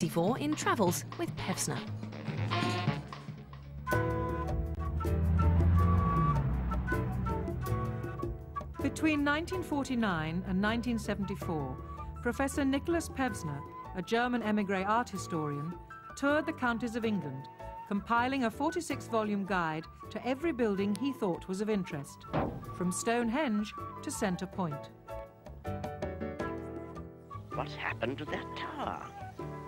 in Travels with Pevsner. Between 1949 and 1974, Professor Nicholas Pevsner, a German émigré art historian, toured the counties of England, compiling a 46-volume guide to every building he thought was of interest, from Stonehenge to Centre Point. What's happened to that tower?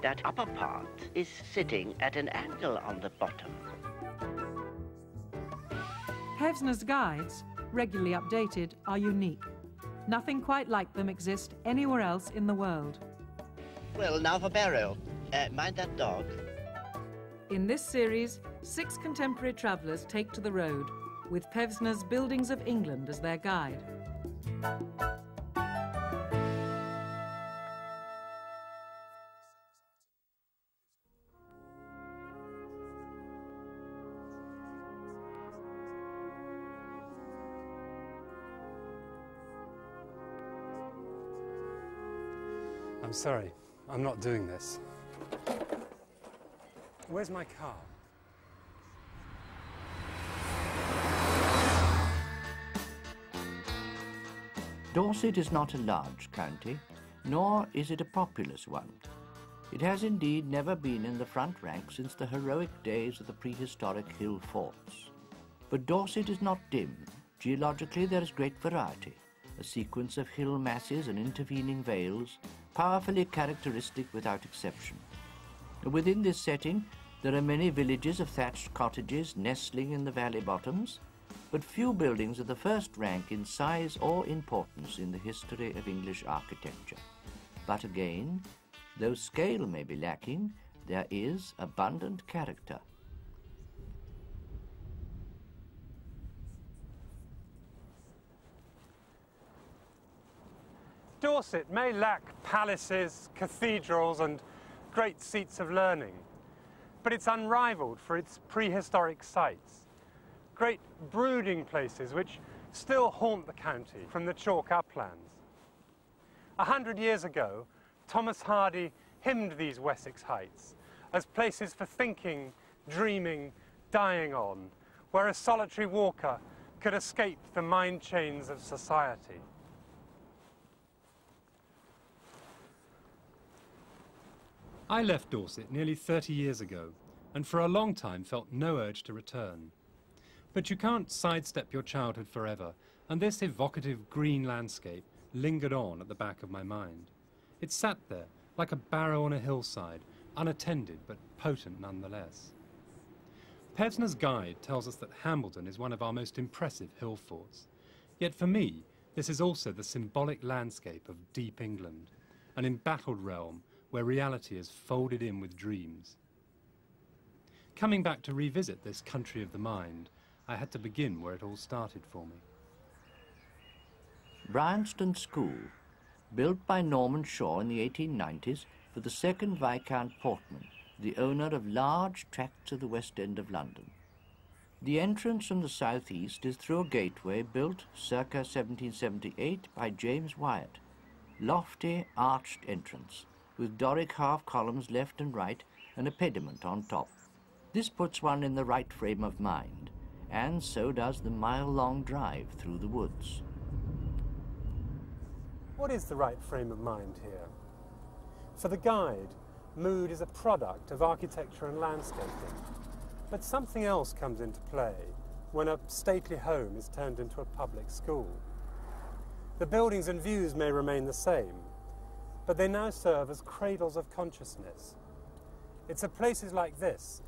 That upper part is sitting at an angle on the bottom. Pevsner's guides, regularly updated, are unique. Nothing quite like them exists anywhere else in the world. Well, now for burial. Mind that dog. In this series, 6 contemporary travellers take to the road, with Pevsner's Buildings of England as their guide. I'm sorry, I'm not doing this. Where's my car? Dorset is not a large county, nor is it a populous one. It has indeed never been in the front rank since the heroic days of the prehistoric hill forts. But Dorset is not dim. Geologically, there is great variety, a sequence of hill masses and intervening vales, powerfully characteristic without exception. Within this setting, there are many villages of thatched cottages nestling in the valley bottoms, but few buildings of the first rank in size or importance in the history of English architecture. But again, though scale may be lacking, there is abundant character. Dorset may lack palaces, cathedrals and great seats of learning, but it's unrivaled for its prehistoric sites. Great brooding places which still haunt the county from the chalk uplands. 100 years ago, Thomas Hardy hymned these Wessex heights as places for thinking, dreaming, dying on, where a solitary walker could escape the mind chains of society. I left Dorset nearly 30 years ago, and for a long time felt no urge to return. But you can't sidestep your childhood forever, and this evocative green landscape lingered on at the back of my mind. It sat there, like a barrow on a hillside, unattended but potent nonetheless. Pevsner's guide tells us that Hambledon is one of our most impressive hill forts. Yet for me, this is also the symbolic landscape of deep England, an embattled realm where reality is folded in with dreams. Coming back to revisit this country of the mind, I had to begin where it all started for me. Bryanston School, built by Norman Shaw in the 1890s for the second Viscount Portman, the owner of large tracts of the West End of London. The entrance from the southeast is through a gateway built circa 1778 by James Wyatt. Lofty, arched entrance, with Doric half columns left and right and a pediment on top. This puts one in the right frame of mind, and so does the mile-long drive through the woods. What is the right frame of mind here? For the guide, mood is a product of architecture and landscaping. But something else comes into play when a stately home is turned into a public school. The buildings and views may remain the same, but they now serve as cradles of consciousness. It's at places like this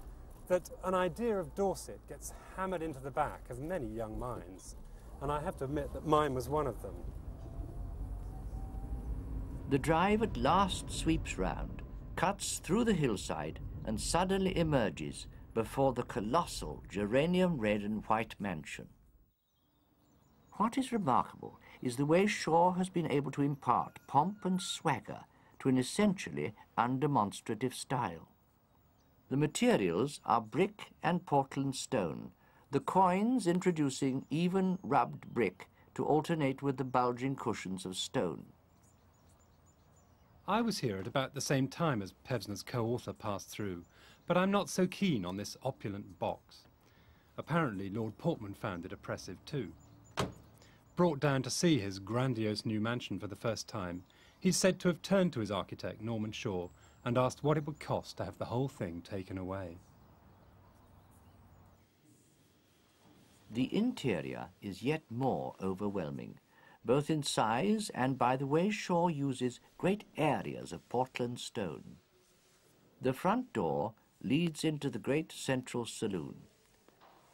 that an idea of Dorset gets hammered into the back of many young minds, and I have to admit that mine was one of them. The drive at last sweeps round, cuts through the hillside, and suddenly emerges before the colossal geranium red and white mansion. What is remarkable is the way Shaw has been able to impart pomp and swagger to an essentially undemonstrative style. The materials are brick and Portland stone, the coins introducing even rubbed brick to alternate with the bulging cushions of stone. I was here at about the same time as Pevsner's co-author passed through, but I'm not so keen on this opulent box. Apparently Lord Portman found it oppressive too. Brought down to see his grandiose new mansion for the first time, he's said to have turned to his architect, Norman Shaw, and asked what it would cost to have the whole thing taken away. The interior is yet more overwhelming, both in size and by the way Shaw uses great areas of Portland stone. The front door leads into the great central saloon.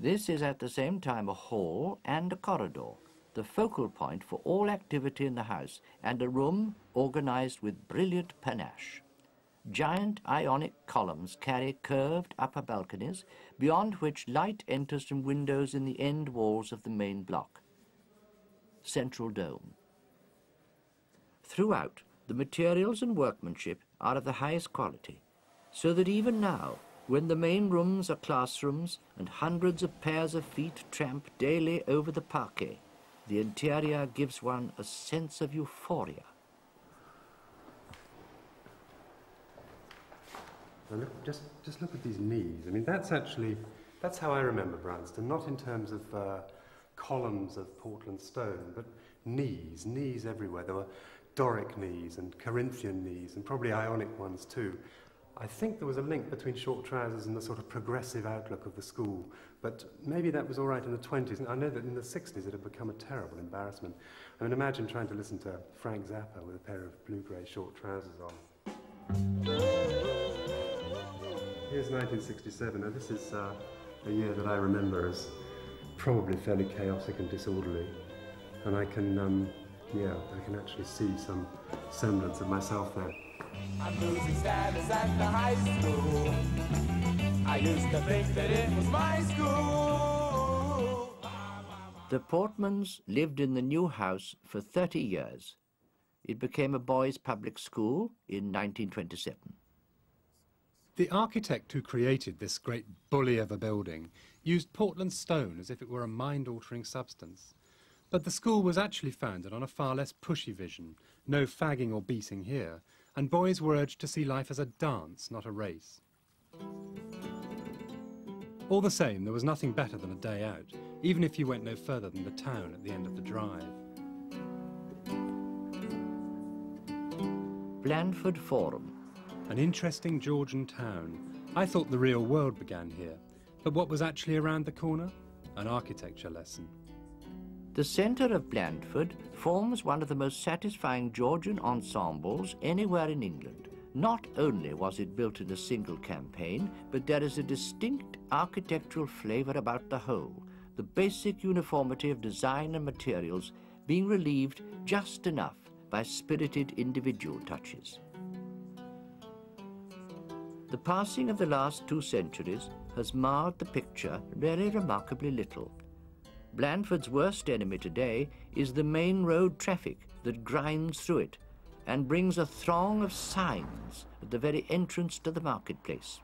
This is at the same time a hall and a corridor, the focal point for all activity in the house, and a room organized with brilliant panache. Giant Ionic columns carry curved upper balconies, beyond which light enters from windows in the end walls of the main block. Central dome. Throughout, the materials and workmanship are of the highest quality, so that even now, when the main rooms are classrooms and hundreds of pairs of feet tramp daily over the parquet, the interior gives one a sense of euphoria. Now look, just look at these knees. I mean, that's how I remember Branston, not in terms of columns of Portland stone, but knees everywhere. There were Doric knees and Corinthian knees and probably Ionic ones too. I think there was a link between short trousers and the sort of progressive outlook of the school, but maybe that was all right in the 20s. And I know that in the 60s it had become a terrible embarrassment. I mean, imagine trying to listen to Frank Zappa with a pair of blue-grey short trousers on. Here's 1967. Now this is a year that I remember as probably fairly chaotic and disorderly. And I can actually see some semblance of myself there. I'm losing status at the high school. I used to think that it was my school. The Portmans lived in the new house for 30 years. It became a boys' public school in 1927. The architect who created this great bully of a building used Portland stone as if it were a mind-altering substance. But the school was actually founded on a far less pushy vision, no fagging or beating here, and boys were urged to see life as a dance, not a race. All the same, there was nothing better than a day out, even if you went no further than the town at the end of the drive. Blandford Forum. An interesting Georgian town. I thought the real world began here, but what was actually around the corner? An architecture lesson. The centre of Blandford forms one of the most satisfying Georgian ensembles anywhere in England. Not only was it built in a single campaign, but there is a distinct architectural flavour about the whole, the basic uniformity of design and materials being relieved just enough by spirited individual touches. The passing of the last 2 centuries has marred the picture very remarkably little. Blandford's worst enemy today is the main road traffic that grinds through it and brings a throng of signs at the very entrance to the marketplace.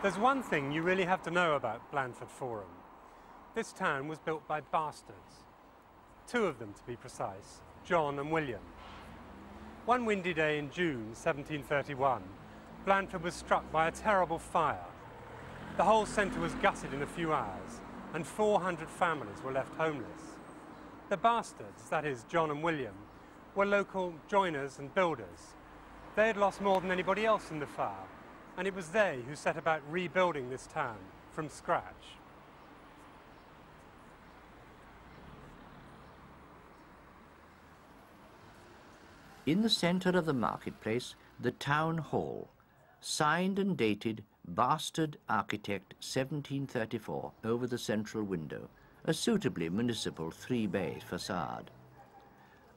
There's one thing you really have to know about Blandford Forum. This town was built by bastards. 2 of them, to be precise, John and William. One windy day in June 1731, Blandford was struck by a terrible fire. The whole centre was gutted in a few hours, and 400 families were left homeless. The bastards, that is, John and William, were local joiners and builders. They had lost more than anybody else in the fire, and it was they who set about rebuilding this town from scratch. In the centre of the marketplace, the town hall, signed and dated Bastard Architect 1734 over the central window, a suitably municipal 3-bay facade.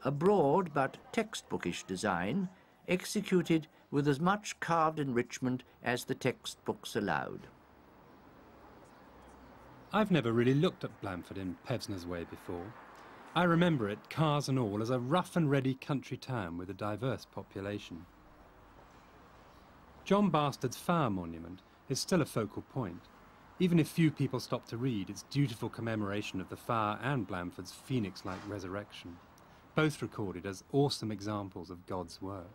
A broad but textbookish design, executed with as much carved enrichment as the textbooks allowed. I've never really looked at Blandford in Pevsner's way before. I remember it, cars and all, as a rough and ready country town with a diverse population. John Bastard's Fire Monument is still a focal point. Even if few people stop to read its dutiful commemoration of the fire and Blandford's phoenix-like resurrection. both recorded as awesome examples of God's work.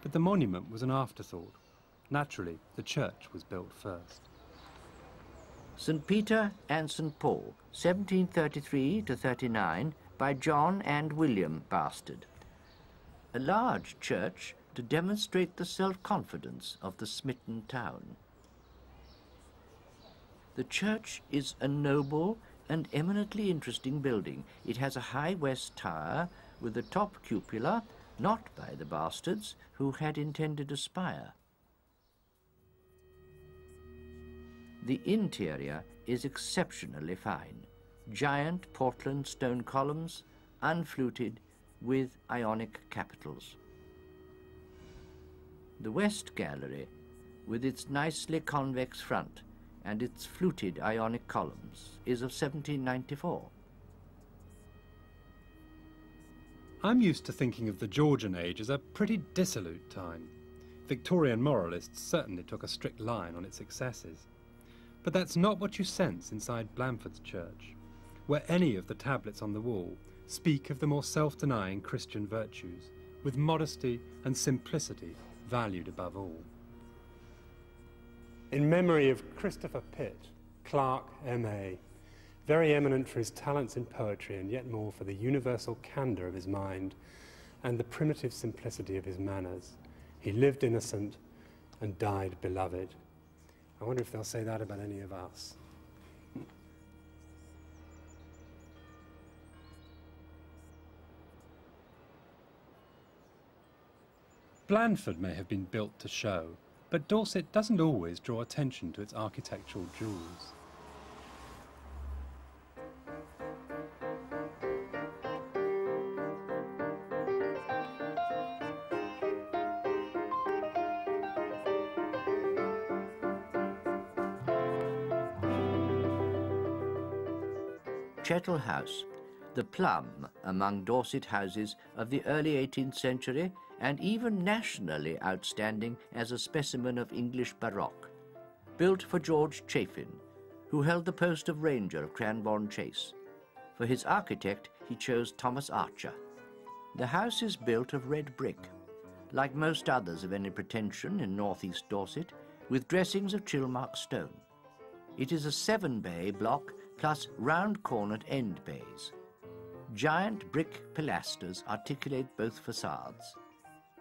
But the monument was an afterthought. Naturally, the church was built first. St. Peter and St. Paul, 1733 to 39, by John and William Bastard. A large church to demonstrate the self-confidence of the smitten town. The church is a noble and eminently interesting building. It has a high west tower with a top cupola, not by the Bastards, who had intended a spire. The interior is exceptionally fine. Giant Portland stone columns, unfluted, with Ionic capitals. The west gallery, with its nicely convex front and its fluted Ionic columns, is of 1794. I'm used to thinking of the Georgian age as a pretty dissolute time. Victorian moralists certainly took a strict line on its excesses. But that's not what you sense inside Blandford's church, where any of the tablets on the wall speak of the more self-denying Christian virtues, with modesty and simplicity valued above all. In memory of Christopher Pitt, Clerk, M.A., very eminent for his talents in poetry and yet more for the universal candour of his mind and the primitive simplicity of his manners, he lived innocent and died beloved. I wonder if they'll say that about any of us. Blandford may have been built to show, but Dorset doesn't always draw attention to its architectural jewels. Chettle House, the plum among Dorset houses of the early 18th century and even nationally outstanding as a specimen of English Baroque. Built for George Chafin, who held the post of Ranger of Cranbourne Chase. For his architect, he chose Thomas Archer. The house is built of red brick, like most others of any pretension in northeast Dorset, with dressings of Chilmark stone. It is a 7-bay block plus round-cornered end bays. Giant brick pilasters articulate both facades.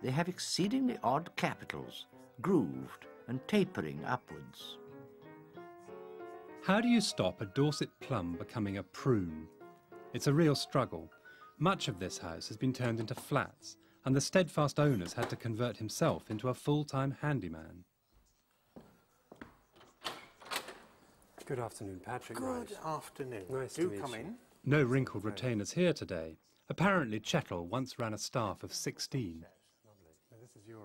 They have exceedingly odd capitals, grooved and tapering upwards. How do you stop a Dorset plum becoming a prune? It's a real struggle. Much of this house has been turned into flats, and the steadfast owners had to convert himself into a full-time handyman. Good afternoon, Patrick. Good afternoon. Nice Do to meet come you. in. No wrinkled retainers here today. Apparently Chettle once ran a staff of 16.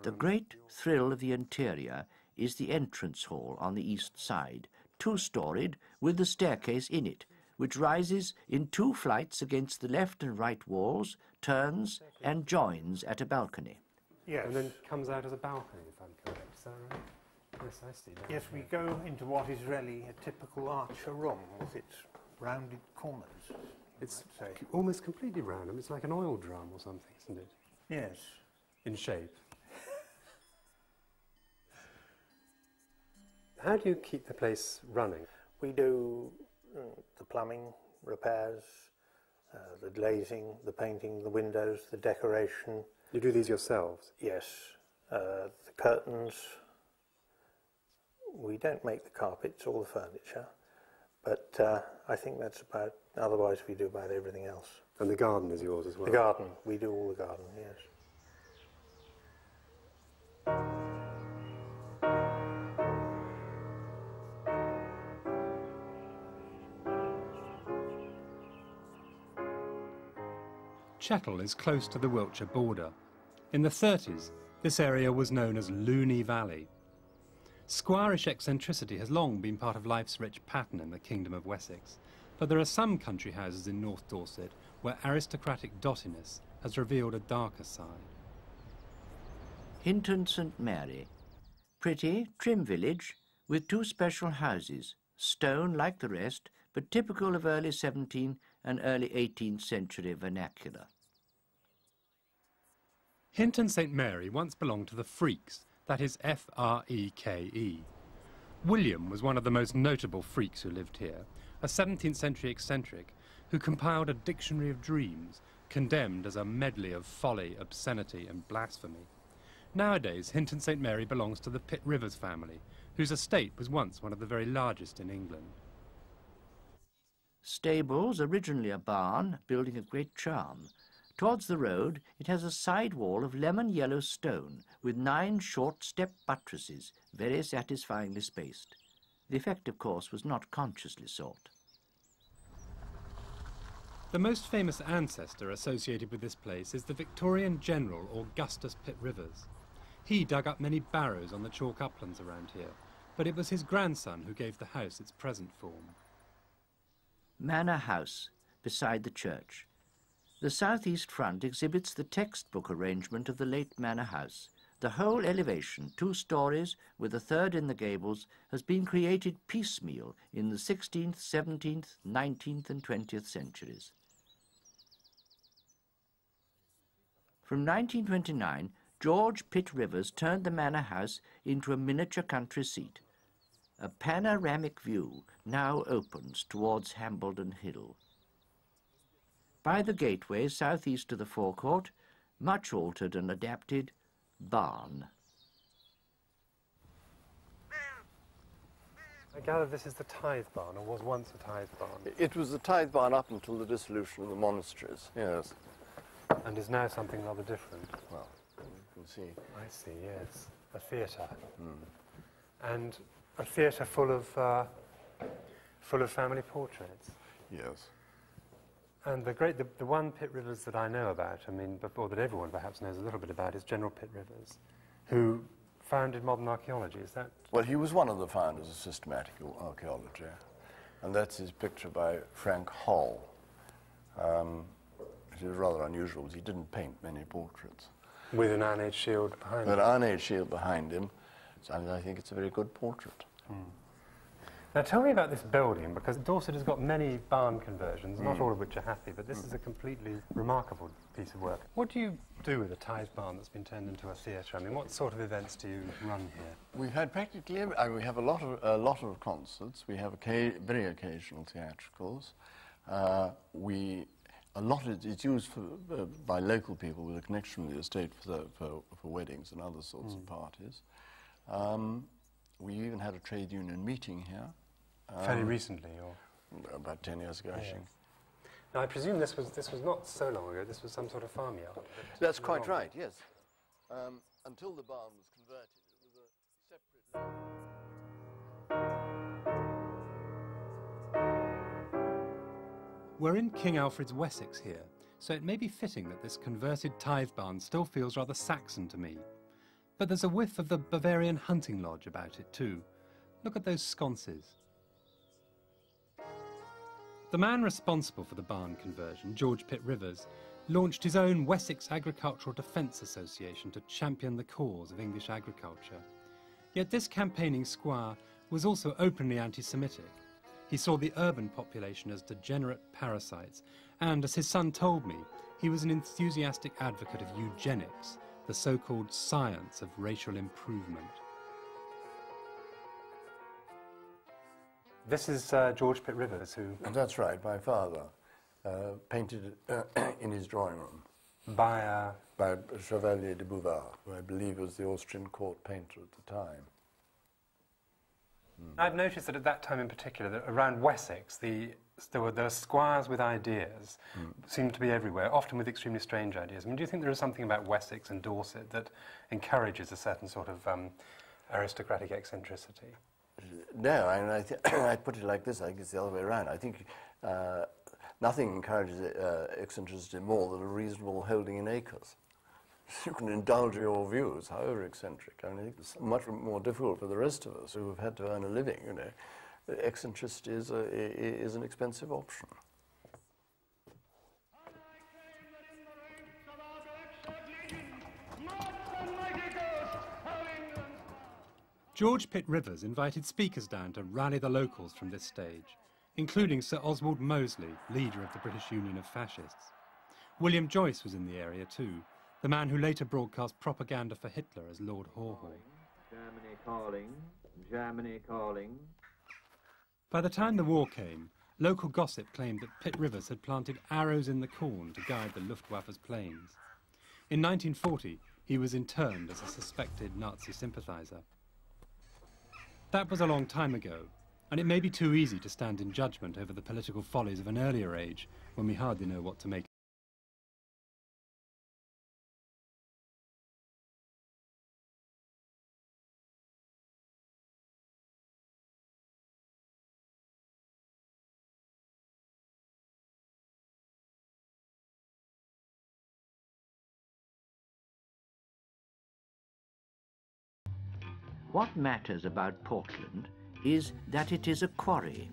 The great thrill of the interior is the entrance hall on the east side, 2-storied with the staircase in it, which rises in 2 flights against the left and right walls, turns and joins at a balcony. Yes. And then comes out as a balcony, if I'm correct. Is that right? Yes, I see. Yes, we go into what is really a typical Archer room with its rounded corners. It's I'd say. almost completely random. It's like an oil drum or something, isn't it? Yes. In shape. How do you keep the place running? We do the plumbing, repairs, the glazing, the painting, the windows, the decoration. You do these yourselves? Yes. The curtains. We don't make the carpets or the furniture, but I think that's about, otherwise we do about everything else. And the garden is yours as well? The garden, we do all the garden, yes. Chettle is close to the Wiltshire border. In the 30s, this area was known as Looney Valley. Squirish eccentricity has long been part of life's rich pattern in the Kingdom of Wessex, but there are some country houses in North Dorset where aristocratic dottiness has revealed a darker side. Hinton St Mary, pretty, trim village with 2 special houses, stone like the rest, but typical of early 17th and early 18th century vernacular. Hinton St Mary once belonged to the Freaks, that is F-R-E-K-E. William was one of the most notable freaks who lived here, a 17th century eccentric who compiled a dictionary of dreams, condemned as a medley of folly, obscenity and blasphemy. Nowadays, Hinton St Mary belongs to the Pitt Rivers family, whose estate was once one of the very largest in England. Stables, originally a barn, building of great charm. Towards the road, it has a side wall of lemon-yellow stone with 9 short step buttresses, very satisfyingly spaced. The effect, of course, was not consciously sought. The most famous ancestor associated with this place is the Victorian General Augustus Pitt Rivers. He dug up many barrows on the chalk uplands around here, but it was his grandson who gave the house its present form. Manor House, beside the church. The southeast front exhibits the textbook arrangement of the late manor house. The whole elevation, 2 stories with a third in the gables, has been created piecemeal in the 16th, 17th, 19th and 20th centuries. From 1929, George Pitt Rivers turned the manor house into a miniature country seat. A panoramic view now opens towards Hambledon Hill. By the gateway southeast of the forecourt, much altered and adapted, barn. I gather this is the tithe barn, or was once a tithe barn, It was the tithe barn up until the dissolution of the monasteries, yes. and is now something rather different. Well, you can see. I see, yes. A theatre. And a theatre full of family portraits. Yes. And the one Pitt Rivers that I know about, I mean, or that everyone perhaps knows a little bit about, is General Pitt Rivers, who founded modern archaeology. Is that? Well, he was one of the founders of systematic archaeology, and that's his picture by Frank Hall. It is rather unusual because he didn't paint many portraits. With an Iron Age shield behind With him. an Iron Age shield behind him, and I think it's a very good portrait. Now tell me about this building, because Dorset has got many barn conversions, not all of which are happy, but this is a completely remarkable piece of work. What do you do with a tithe barn that's been turned into a theatre? I mean, what sort of events do you run here? We've had practically, we have a lot of concerts. We have very occasional theatricals. It's used by local people with a connection with the estate for weddings and other sorts of parties. We even had a trade union meeting here. Fairly recently, or? About 10 years ago, I think. Now, I presume this was not so long ago. This was some sort of farmyard. That's quite right, yes. Until the barn was converted, it was a separate... We're in King Alfred's Wessex here, so it may be fitting that this converted tithe barn still feels rather Saxon to me. But there's a whiff of the Bavarian hunting lodge about it too. Look at those sconces. The man responsible for the barn conversion, George Pitt Rivers, launched his own Wessex Agricultural Defence Association to champion the cause of English agriculture. Yet this campaigning squire was also openly anti-Semitic. He saw the urban population as degenerate parasites, and, as his son told me, he was an enthusiastic advocate of eugenics, the so-called science of racial improvement. This is George Pitt Rivers, who... That's right, my father painted it in his drawing room. By Chevalier de Bouvard, who I believe was the Austrian court painter at the time. I've noticed that at that time in particular, that around Wessex, there were squires with ideas, seemed to be everywhere, often with extremely strange ideas. I mean, do you think there is something about Wessex and Dorset that encourages a certain sort of aristocratic eccentricity? No, I mean, I put it like this, I think it's the other way around. I think nothing encourages eccentricity more than a reasonable holding in acres. You can indulge your views, however eccentric. I mean, I think it's much more difficult for the rest of us who have had to earn a living, you know. Eccentricity is an expensive option. George Pitt Rivers invited speakers down to rally the locals from this stage, including Sir Oswald Mosley, leader of the British Union of Fascists. William Joyce was in the area too, the man who later broadcast propaganda for Hitler as Lord Haw-Haw. Germany calling, Germany calling. By the time the war came, local gossip claimed that Pitt Rivers had planted arrows in the corn to guide the Luftwaffe's planes. In 1940, he was interned as a suspected Nazi sympathiser. That was a long time ago, and it may be too easy to stand in judgment over the political follies of an earlier age when we hardly know what to make. What matters about Portland is that it is a quarry.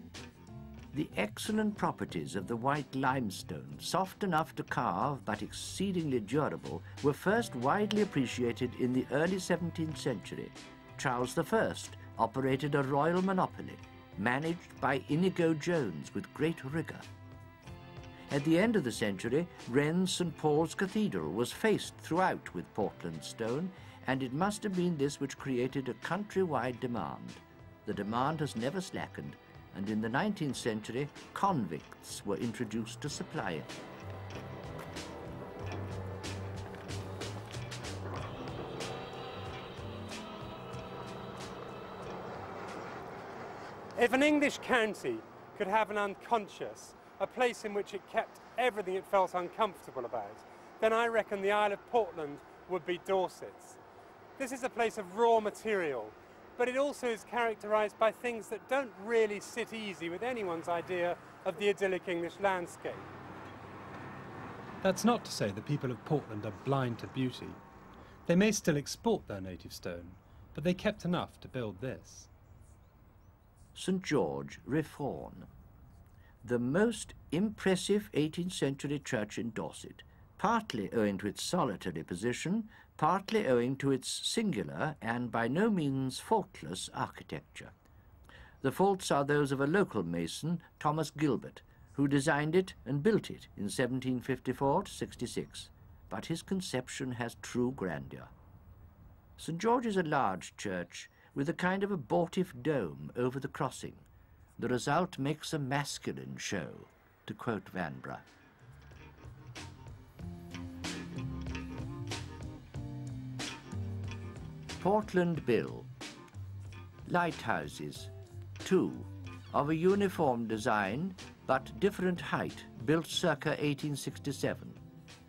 The excellent properties of the white limestone, soft enough to carve but exceedingly durable, were first widely appreciated in the early 17th century. Charles I operated a royal monopoly, managed by Inigo Jones with great rigour. At the end of the century, Wren's St. Paul's Cathedral was faced throughout with Portland stone, and it must have been this which created a countrywide demand. The demand has never slackened, and in the 19th century, convicts were introduced to supply it. If an English county could have an unconscious, a place in which it kept everything it felt uncomfortable about, then I reckon the Isle of Portland would be Dorset's. This is a place of raw material, but it also is characterised by things that don't really sit easy with anyone's idea of the idyllic English landscape. That's not to say the people of Portland are blind to beauty. They may still export their native stone, but they kept enough to build this. St. George, Reform. The most impressive 18th century church in Dorset, partly owing to its solitary position, partly owing to its singular and by no means faultless architecture. The faults are those of a local mason, Thomas Gilbert, who designed it and built it in 1754-66, but his conception has true grandeur. St. George is a large church with a kind of abortive dome over the crossing. The result makes a masculine show, to quote Vanbrugh. Portland Bill. Lighthouses, 2, of a uniform design but different height, built circa 1867,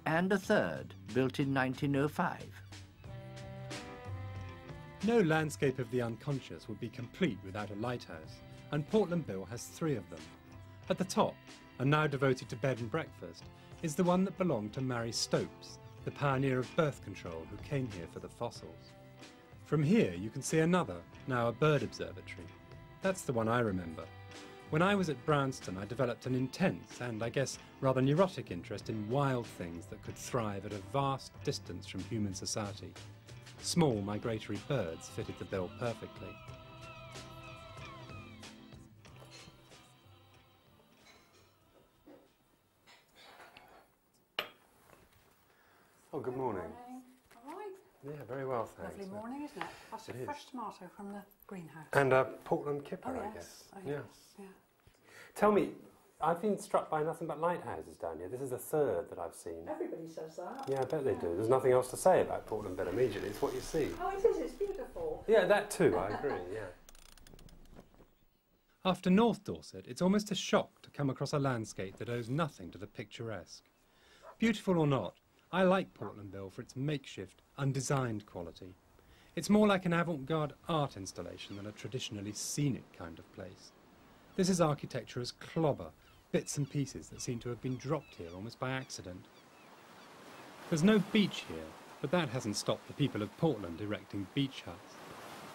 and a third, built in 1905. No landscape of the unconscious would be complete without a lighthouse, and Portland Bill has 3 of them. At the top, and now devoted to bed and breakfast, is the one that belonged to Mary Stopes, the pioneer of birth control who came here for the fossils. From here you can see another, now a bird observatory. That's the one I remember. When I was at Brownston, I developed an intense and, I guess, rather neurotic interest in wild things that could thrive at a vast distance from human society. Small migratory birds fitted the bill perfectly. Oh, good morning. All right. Yeah, very well, thanks. Lovely morning, isn't it? That's a It fresh is. tomato from the greenhouse. And a Portland kipper, Oh, I yes. guess. Oh, Yeah. yes. Yeah. Tell me, I've been struck by nothing but lighthouses down here. This is the 3rd that I've seen. Everybody says that. Yeah, I bet they do. There's nothing else to say about Portland Bill immediately. It's what you see. Oh, it is. It's beautiful. Yeah, that too, I agree, yeah. After North Dorset, it's almost a shock to come across a landscape that owes nothing to the picturesque. Beautiful or not, I like Portland Bill for its makeshift, undesigned quality. It's more like an avant-garde art installation than a traditionally scenic kind of place. This is architecture as clobber, bits and pieces that seem to have been dropped here almost by accident. There's no beach here, but that hasn't stopped the people of Portland erecting beach huts.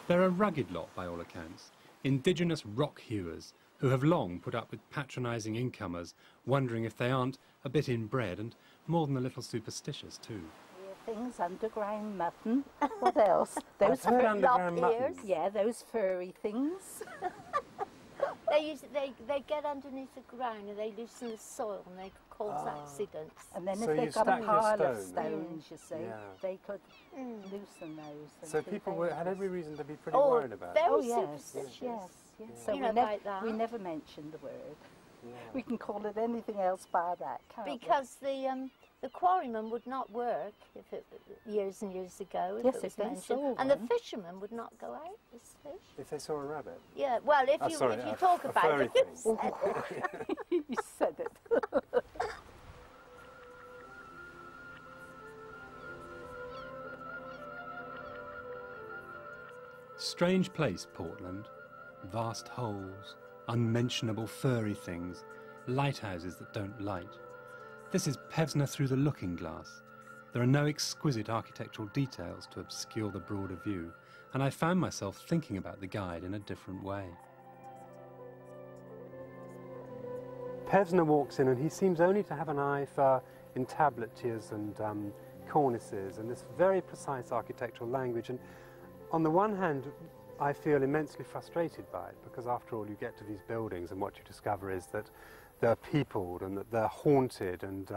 They're a rugged lot by all accounts, indigenous rock hewers who have long put up with patronising incomers, wondering if they aren't a bit inbred and more than a little superstitious too. things, underground mutton. What else? I've heard underground lop mutton. ears. Yeah, those furry things. They get underneath the ground and they loosen the soil and they could cause accidents. And then So if you they've got a stack your pile of stone. stones, you see, Yeah. they could loosen those. and So be people had dangerous. every reason to be pretty Oh, worried about it. very Oh yes, superstitious. yes. So You we, know about that. we never mentioned the word. We can call it anything else by that, can't Because the quarryman would not work if it, years and years ago. If Yes, it was if they mentioned. saw And the one. fisherman would not go out with fish. If they saw a rabbit. Yeah, well, if you sorry, if you a talk about furry it, thing. we? You said it. Strange place, Portland. Vast holes, unmentionable furry things, lighthouses that don't light. This is Pevsner through the looking glass. There are no exquisite architectural details to obscure the broader view, and I found myself thinking about the guide in a different way. Pevsner walks in and he seems only to have an eye for entablatures and cornices and this very precise architectural language. And on the one hand, I feel immensely frustrated by it, because after all you get to these buildings and what you discover is that they're peopled and that they're haunted and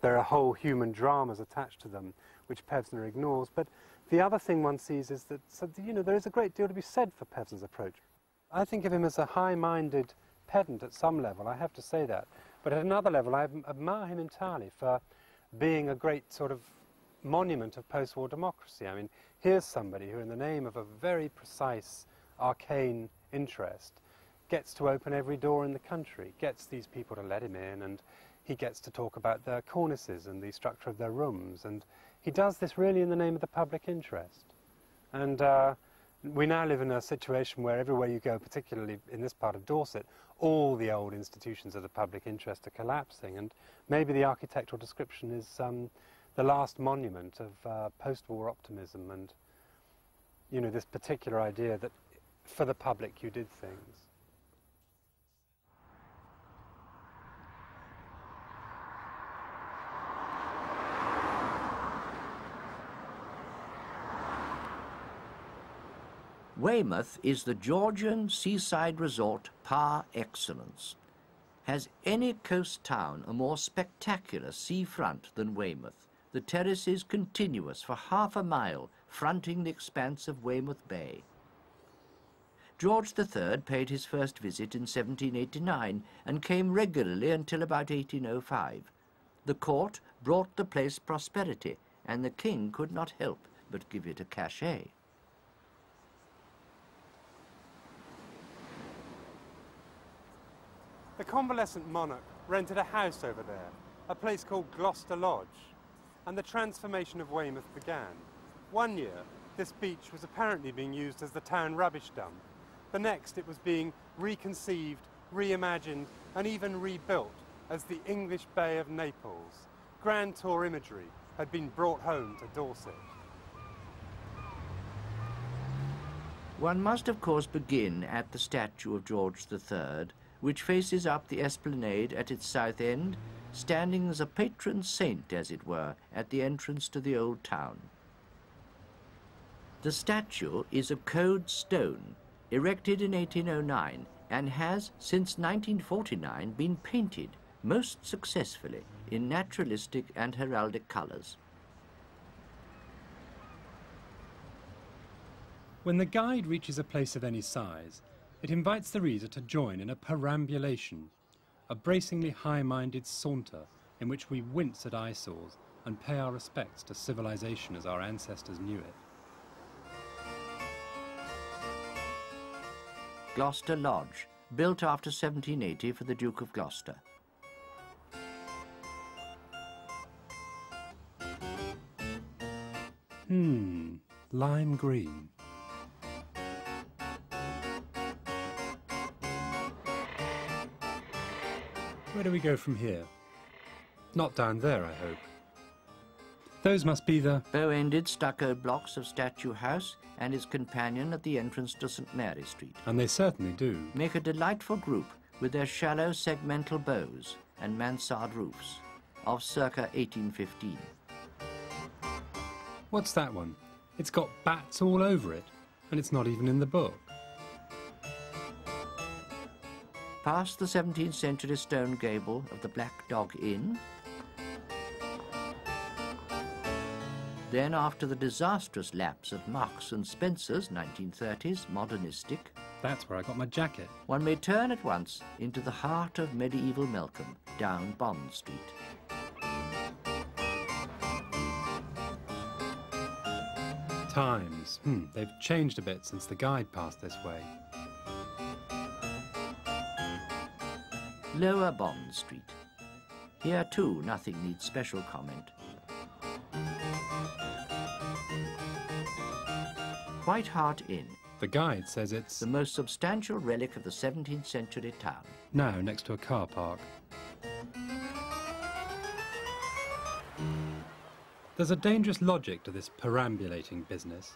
there are whole human dramas attached to them, which Pevsner ignores. But the other thing one sees is that, there is a great deal to be said for Pevsner's approach. I think of him as a high-minded pedant at some level, I have to say that. But at another level, I admire him entirely for being a great sort of monument of post-war democracy. I mean, here's somebody who, in the name of a very precise, arcane interest, gets to open every door in the country, gets these people to let him in, and he gets to talk about their cornices and the structure of their rooms, and he does this really in the name of the public interest. And we now live in a situation where everywhere you go, particularly in this part of Dorset, all the old institutions of the public interest are collapsing, and maybe the architectural description is the last monument of post-war optimism and, this particular idea that for the public you did things. Weymouth is the Georgian seaside resort par excellence. Has any coast town a more spectacular seafront than Weymouth? The terrace is continuous for half a mile, fronting the expanse of Weymouth Bay. George III paid his first visit in 1789 and came regularly until about 1805. The court brought the place prosperity, and the king could not help but give it a cachet. The convalescent monarch rented a house over there, a place called Gloucester Lodge, and the transformation of Weymouth began. One year, this beach was apparently being used as the town rubbish dump. The next, it was being reconceived, reimagined, and even rebuilt as the English Bay of Naples. Grand tour imagery had been brought home to Dorset. One must, of course, begin at the statue of George III, which faces up the esplanade at its south end, standing as a patron saint, as it were, at the entrance to the old town. The statue is of Code stone, erected in 1809, and has, since 1949, been painted, most successfully, in naturalistic and heraldic colours. When the guide reaches a place of any size, it invites the reader to join in a perambulation, a bracingly high-minded saunter in which we wince at eyesores and pay our respects to civilization as our ancestors knew it. Gloucester Lodge, built after 1780 for the Duke of Gloucester. Lime green. Where do we go from here? Not down there, I hope. Those must be the bow-ended stucco blocks of Statue House and its companion at the entrance to St Mary Street. And they certainly do. Make a delightful group with their shallow segmental bows and mansard roofs of circa 1815. What's that one? It's got bats all over it, and it's not even in the book. Past the 17th century stone gable of the Black Dog Inn. Then, after the disastrous lapse of Marks and Spencer's 1930s modernistic, that's where I got my jacket. One may turn at once into the heart of medieval Melcombe, down Bond Street. Times. They've changed a bit since the guide passed this way. Lower Bond Street. Here too nothing needs special comment. White Hart Inn. The guide says it's the most substantial relic of the 17th century town. Now next to a car park. There's a dangerous logic to this perambulating business.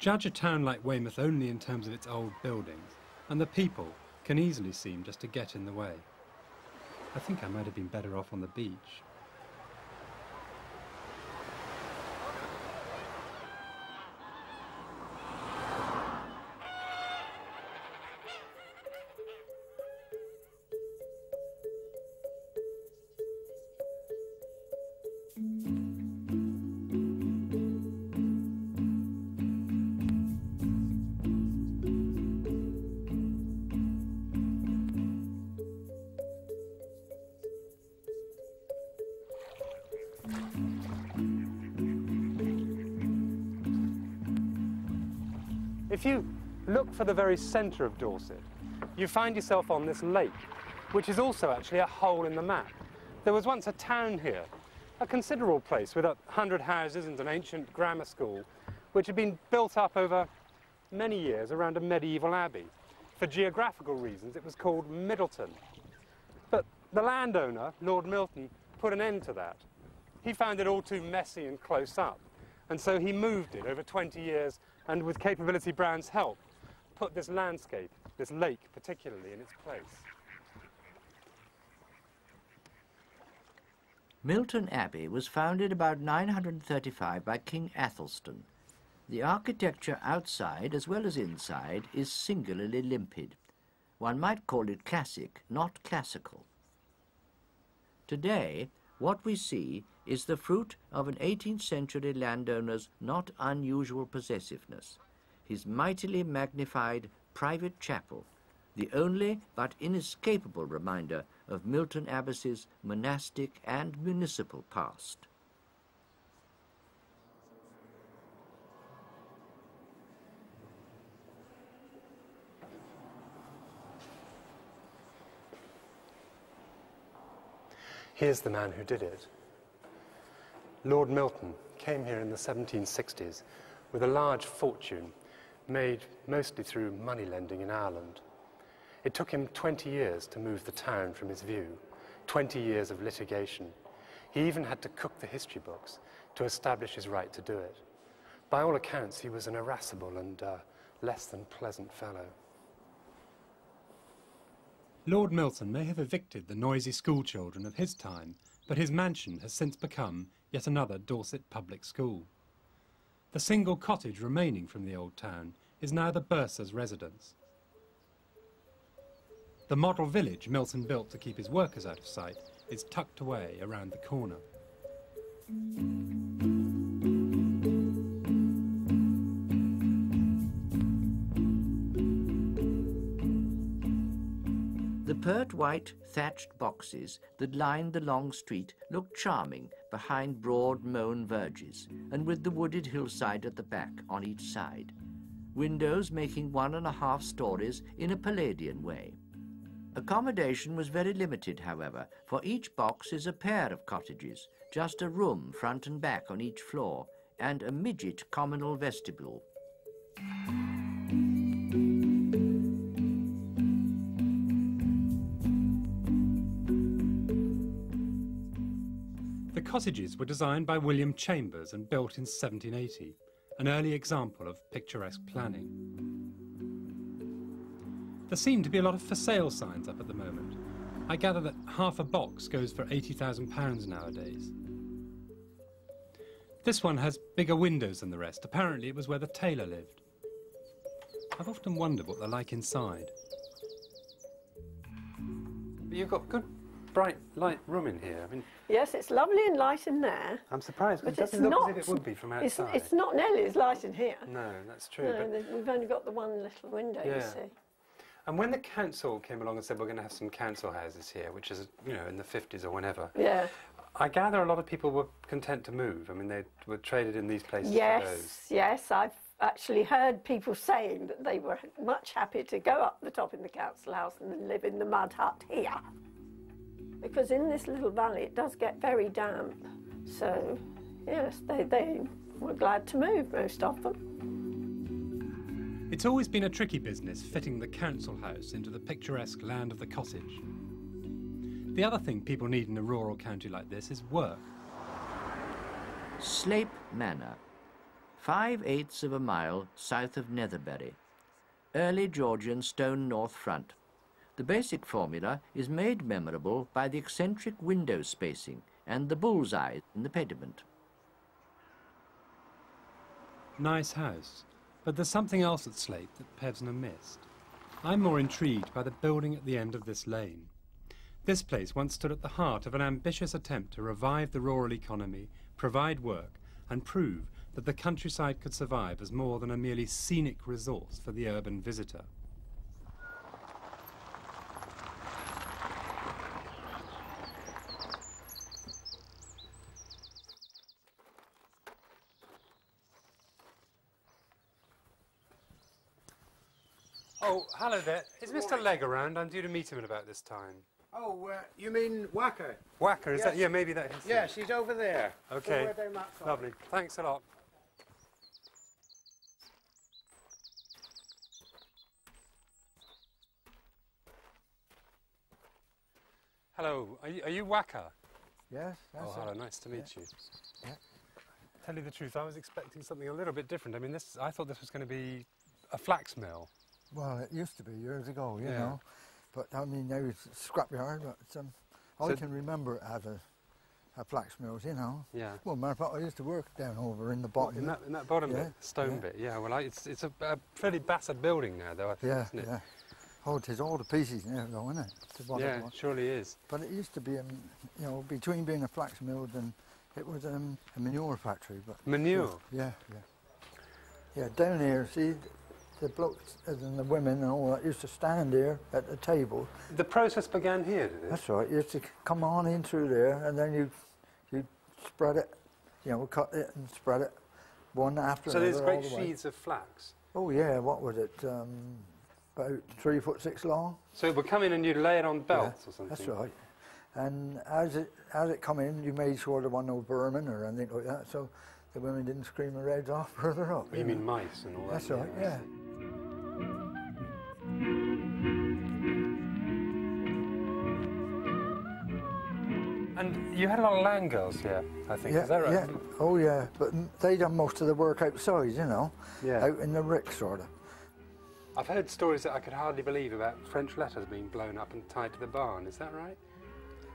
Judge a town like Weymouth only in terms of its old buildings, and the people can easily seem just to get in the way. I think I might have been better off on the beach. If you look for the very centre of Dorset, you find yourself on this lake, which is also actually a hole in the map. There was once a town here, a considerable place with 100 houses and an ancient grammar school, which had been built up over many years around a medieval abbey. For geographical reasons, it was called Middleton. But the landowner, Lord Milton, put an end to that. He found it all too messy and close up, and so he moved it over 20 years and with Capability Brown's help, put this landscape, this lake particularly, in its place. Milton Abbey was founded about 935 by King Athelstan. The architecture outside as well as inside is singularly limpid. One might call it classic, not classical. Today, what we see is the fruit of an 18th century landowner's not unusual possessiveness, his mightily magnified private chapel, the only but inescapable reminder of Milton Abbey's monastic and municipal past. Here's the man who did it. Lord Milton came here in the 1760s with a large fortune made mostly through money lending in Ireland. It took him 20 years to move the town from his view, 20 years of litigation. He even had to cook the history books to establish his right to do it. By all accounts, he was an irascible and less than pleasant fellow. Lord Milton may have evicted the noisy schoolchildren of his time, but his mansion has since become yet another Dorset public school. The single cottage remaining from the old town is now the bursar's residence. The model village Milton built to keep his workers out of sight is tucked away around the corner. The pert white thatched boxes that lined the long street looked charming behind broad mown verges and with the wooded hillside at the back on each side. Windows making 1.5 stories in a Palladian way. Accommodation was very limited, however, for each box is a pair of cottages, just a room front and back on each floor, and a midget communal vestibule. The cottages were designed by William Chambers and built in 1780, an early example of picturesque planning. There seem to be a lot of for sale signs up at the moment. I gather that half a box goes for £80,000 nowadays. This one has bigger windows than the rest. Apparently it was where the tailor lived. I've often wondered what they're like inside. You've got good, bright, light room in here. I mean, yes, it's lovely and light in there. I'm surprised, but it doesn't look as if it would be from outside. It's not nearly as light in here. No, that's true. No, we've only got the one little window, you see. And when the council came along and said we're going to have some council houses here, which is, you know, in the 50s or whenever, yeah, I gather a lot of people were content to move. I mean, they were traded in these places for those. Yes, I've actually heard people saying that they were much happy to go up the top in the council house and then live in the mud hut here. Because in this little valley it does get very damp. So, yes, they were glad to move, most of them. It's always been a tricky business fitting the council house into the picturesque land of the cottage. The other thing people need in a rural county like this is work. Slape Manor, 5/8 of a mile south of Netherbury. Early Georgian stone north front. The basic formula is made memorable by the eccentric window spacing and the bullseye in the pediment. Nice house, but there's something else at Slape that Pevsner missed. I'm more intrigued by the building at the end of this lane. This place once stood at the heart of an ambitious attempt to revive the rural economy, provide work, and prove that the countryside could survive as more than a merely scenic resource for the urban visitor. Oh, hello there. Is Mr. Legg around? I'm due to meet him at about this time. Oh, you mean Wacker? Wacker, is yes. that? Yeah, maybe that is. Yes, he's over there. Okay, where they marked lovely. Thanks a lot. Hello, are you Wacker? Yes, that's Oh, hello, nice to meet you. Yeah. Tell you the truth, I was expecting something a little bit different. I mean, I thought this was going to be a flax mill. Well, it used to be years ago, you know. But, I mean, now it's a scrapyard, but I can remember it as a flax mills, you know. Yeah. Well, matter of fact, I used to work down over in the bottom. What, in that bottom bit, the stone bit, yeah. Well, it's a fairly battered building now, though, I think, isn't it? Yeah. Oh, it is all the pieces now, though, isn't it? Yeah, it surely is. But it used to be, you know, between being a flax mill and it was a manure factory. But manure? Yeah. Yeah, down here, see, the blokes and the women and all that used to stand there at the table. The process began here, did it? That's right. You used to come on in through there, and then you spread it, you know, cut it and spread it, one after another. So there's great sheets of flax? Oh, yeah. What was it? About 3'6" long. So it would come in and you'd lay it on belts or something? That's right. And as it come in, you made sure there wasn't no vermin or anything like that, so the women didn't scream their heads off further up. You mean mice and all that? That's right, yeah. And you had a lot of land girls here, I think, is that right? Yeah, oh yeah, but they done most of the work outside, you know, out in the rick, sort of. I've heard stories that I could hardly believe about French letters being blown up and tied to the barn, is that right?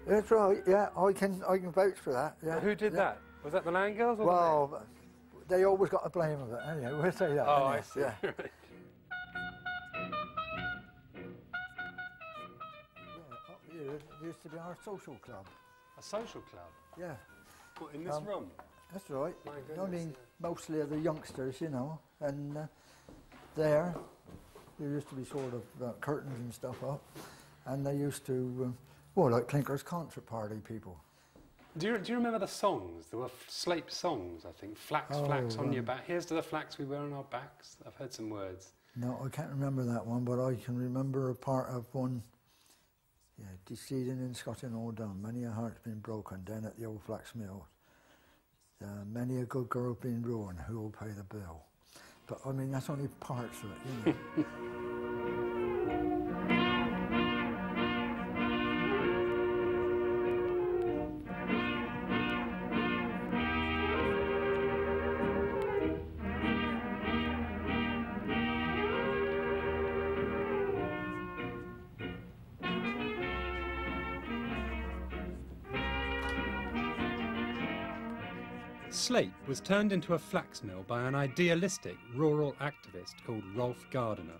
That's right, yeah, I can vouch for that, yeah. Who did that? Was that the land girls or well, the men? They always got the blame of it, anyway, we'll say that. Oh, anyway. I see. Yeah. Up here, it used to be our social club. A social club? Yeah. What, in this room? That's right. My I goodness, mean, mostly of the youngsters, you know, and there used to be sort of curtains and stuff up, and they used to, well, like Clinker's concert party people. Do you remember the songs? There were Slape songs, I think. Flax, flax on your back. Here's to the flax we wear on our backs. I've heard some words. No, I can't remember that one, but I can remember a part of one. Yeah, deceding in Scotland all done. Many a heart's been broken down at the old flax mill. Many a good girl been ruined. Who will pay the bill? But I mean, that's only parts of it, you know. Slate was turned into a flax mill by an idealistic rural activist called Rolf Gardiner.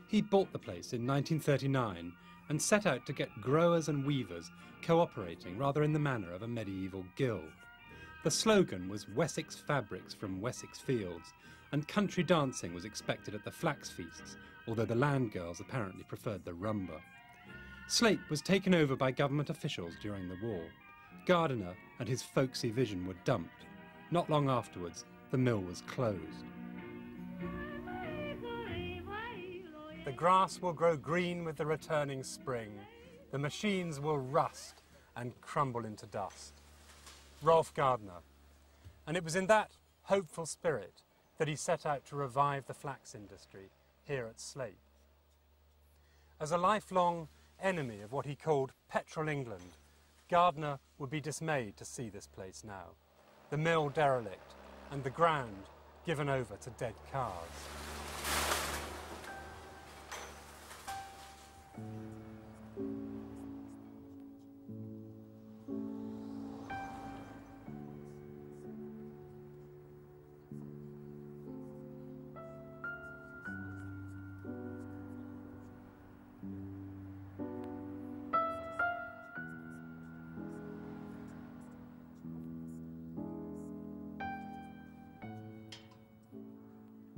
He bought the place in 1939 and set out to get growers and weavers cooperating rather in the manner of a medieval guild. The slogan was Wessex fabrics from Wessex fields, and country dancing was expected at the flax feasts, although the land girls apparently preferred the rumba. Slate was taken over by government officials during the war. Gardiner and his folksy vision were dumped. Not long afterwards, the mill was closed. The grass will grow green with the returning spring. The machines will rust and crumble into dust. Rolf Gardiner. And it was in that hopeful spirit that he set out to revive the flax industry here at Slate. As a lifelong enemy of what he called petrol England, Gardiner would be dismayed to see this place now, the mill derelict and the ground given over to dead cars.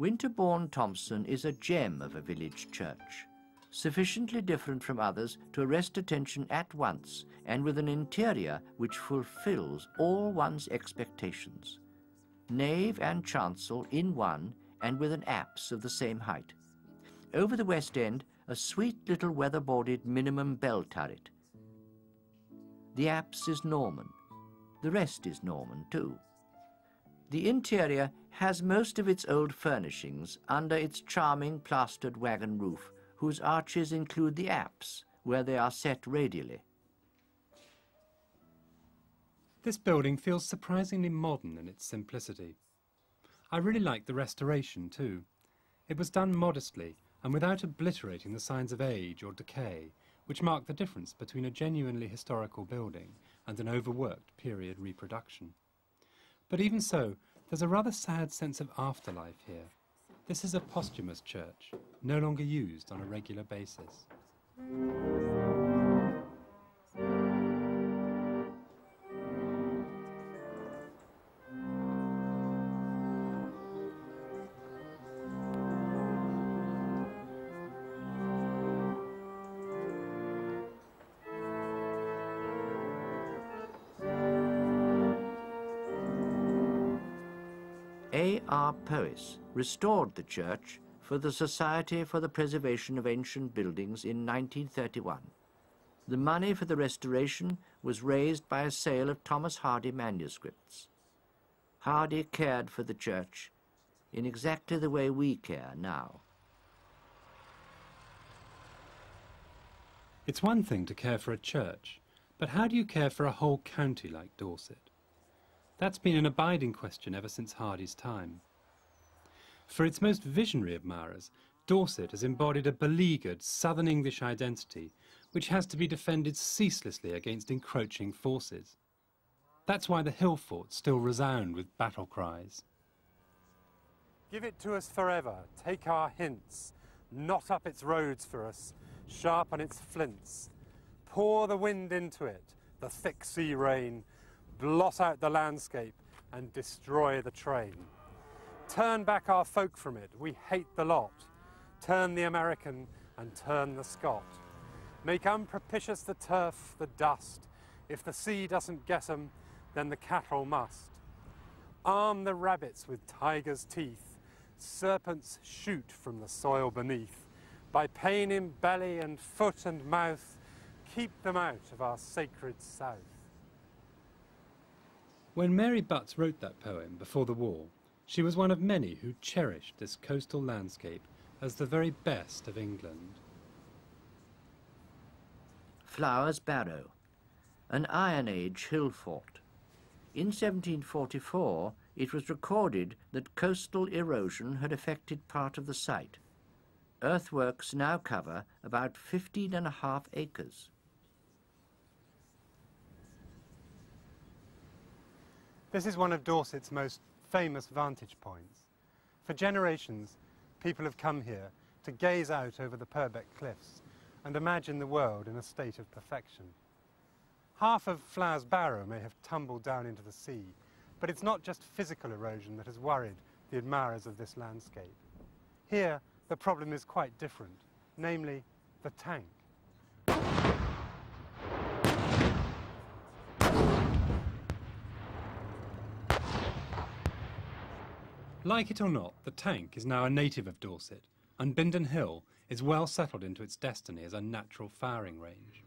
Winterbourne Thompson is a gem of a village church, sufficiently different from others to arrest attention at once and with an interior which fulfills all one's expectations. Nave and chancel in one and with an apse of the same height. Over the west end, a sweet little weatherboarded minimum bell turret. The apse is Norman. The rest is Norman too. The interior has most of its old furnishings under its charming plastered wagon roof, whose arches include the apse, where they are set radially. This building feels surprisingly modern in its simplicity. I really like the restoration too. It was done modestly and without obliterating the signs of age or decay, which mark the difference between a genuinely historical building and an overworked period reproduction. But even so, there's a rather sad sense of afterlife here. This is a posthumous church, no longer used on a regular basis. A.R. Powys restored the church for the Society for the Preservation of Ancient Buildings in 1931. The money for the restoration was raised by a sale of Thomas Hardy manuscripts. Hardy cared for the church in exactly the way we care now. It's one thing to care for a church, but how do you care for a whole county like Dorset? That's been an abiding question ever since Hardy's time. For its most visionary admirers, Dorset has embodied a beleaguered southern English identity which has to be defended ceaselessly against encroaching forces. That's why the hill forts still resound with battle cries. Give it to us forever, take our hints, knot up its roads for us, sharpen its flints, pour the wind into it, the thick sea rain, blot out the landscape and destroy the train. Turn back our folk from it, we hate the lot. Turn the American and turn the Scot. Make unpropitious the turf, the dust. If the sea doesn't get 'em, then the cattle must. Arm the rabbits with tigers' teeth. Serpents shoot from the soil beneath. By pain in belly and foot and mouth, keep them out of our sacred south. When Mary Butts wrote that poem before the war, she was one of many who cherished this coastal landscape as the very best of England. Flowers Barrow, an Iron Age hill fort. In 1744, it was recorded that coastal erosion had affected part of the site. Earthworks now cover about 15.5 acres. This is one of Dorset's most famous vantage points. For generations, people have come here to gaze out over the Purbeck Cliffs and imagine the world in a state of perfection. Half of Flowers Barrow may have tumbled down into the sea, but it's not just physical erosion that has worried the admirers of this landscape. Here, the problem is quite different, namely the tank. Like it or not, the tank is now a native of Dorset, and Bindon Hill is well settled into its destiny as a natural firing range.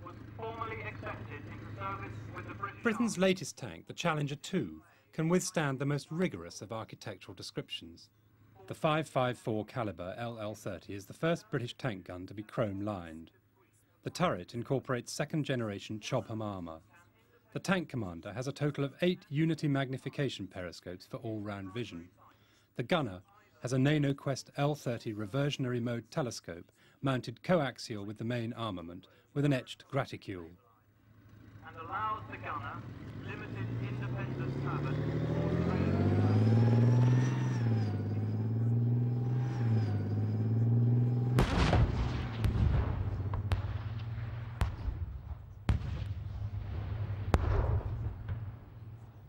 Was formally accepted into service with the Britain's latest tank, the Challenger 2, can withstand the most rigorous of architectural descriptions. The 5.54 calibre LL-30 is the first British tank gun to be chrome-lined. The turret incorporates second-generation Chobham armour. The tank commander has a total of 8 Unity magnification periscopes for all-round vision. The gunner has a NanoQuest L30 reversionary mode telescope mounted coaxial with the main armament with an etched graticule. and allows the gunner limited independent travel.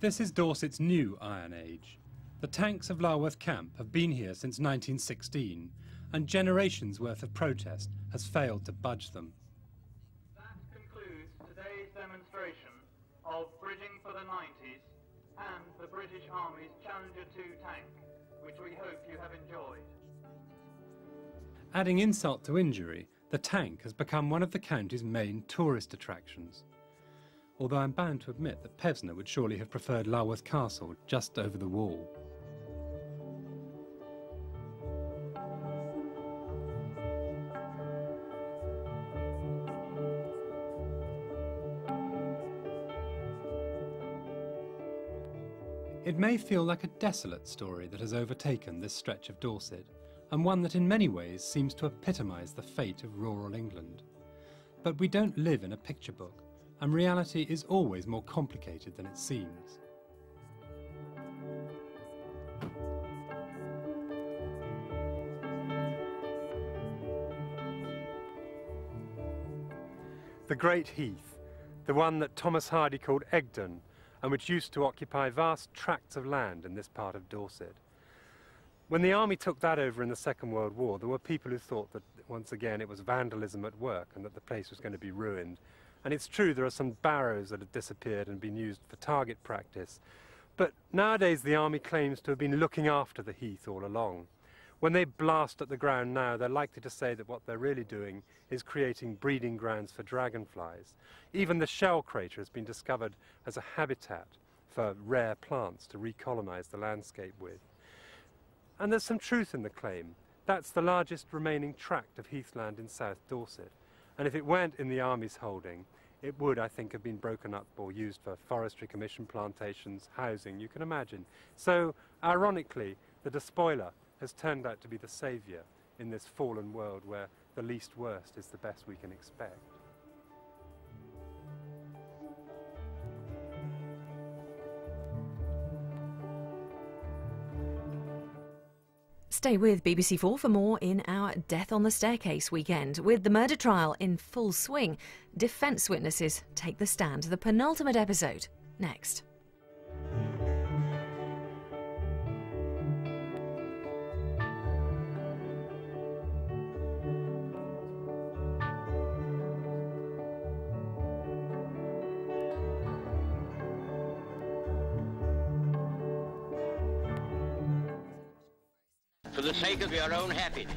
This is Dorset's new Iron Age. The tanks of Larworth Camp have been here since 1916, and generations' worth of protest has failed to budge them. That concludes today's demonstration of Bridging for the 90s and the British Army's Challenger 2 tank, which we hope you have enjoyed. Adding insult to injury, the tank has become one of the county's main tourist attractions. Although I'm bound to admit that Pevsner would surely have preferred Larworth Castle just over the wall. It may feel like a desolate story that has overtaken this stretch of Dorset, and one that in many ways seems to epitomise the fate of rural England. But we don't live in a picture book, and reality is always more complicated than it seems. The Great Heath, the one that Thomas Hardy called Egdon, and which used to occupy vast tracts of land in this part of Dorset. When the army took that over in the Second World War, there were people who thought that, once again, it was vandalism at work and that the place was going to be ruined. And it's true, there are some barrows that have disappeared and been used for target practice. But nowadays the army claims to have been looking after the heath all along. When they blast at the ground now, they're likely to say that what they're really doing is creating breeding grounds for dragonflies. Even the shell crater has been discovered as a habitat for rare plants to recolonize the landscape with. And there's some truth in the claim. That's the largest remaining tract of heathland in South Dorset. And if it weren't in the army's holding, it would, I think, have been broken up or used for forestry commission plantations, housing, you can imagine. So, ironically, the despoiler has turned out to be the saviour in this fallen world where the least worst is the best we can expect. Stay with BBC4 for more in our Death on the Staircase weekend. With the murder trial in full swing, defence witnesses take the stand. The penultimate episode, next. For the sake of your own happiness.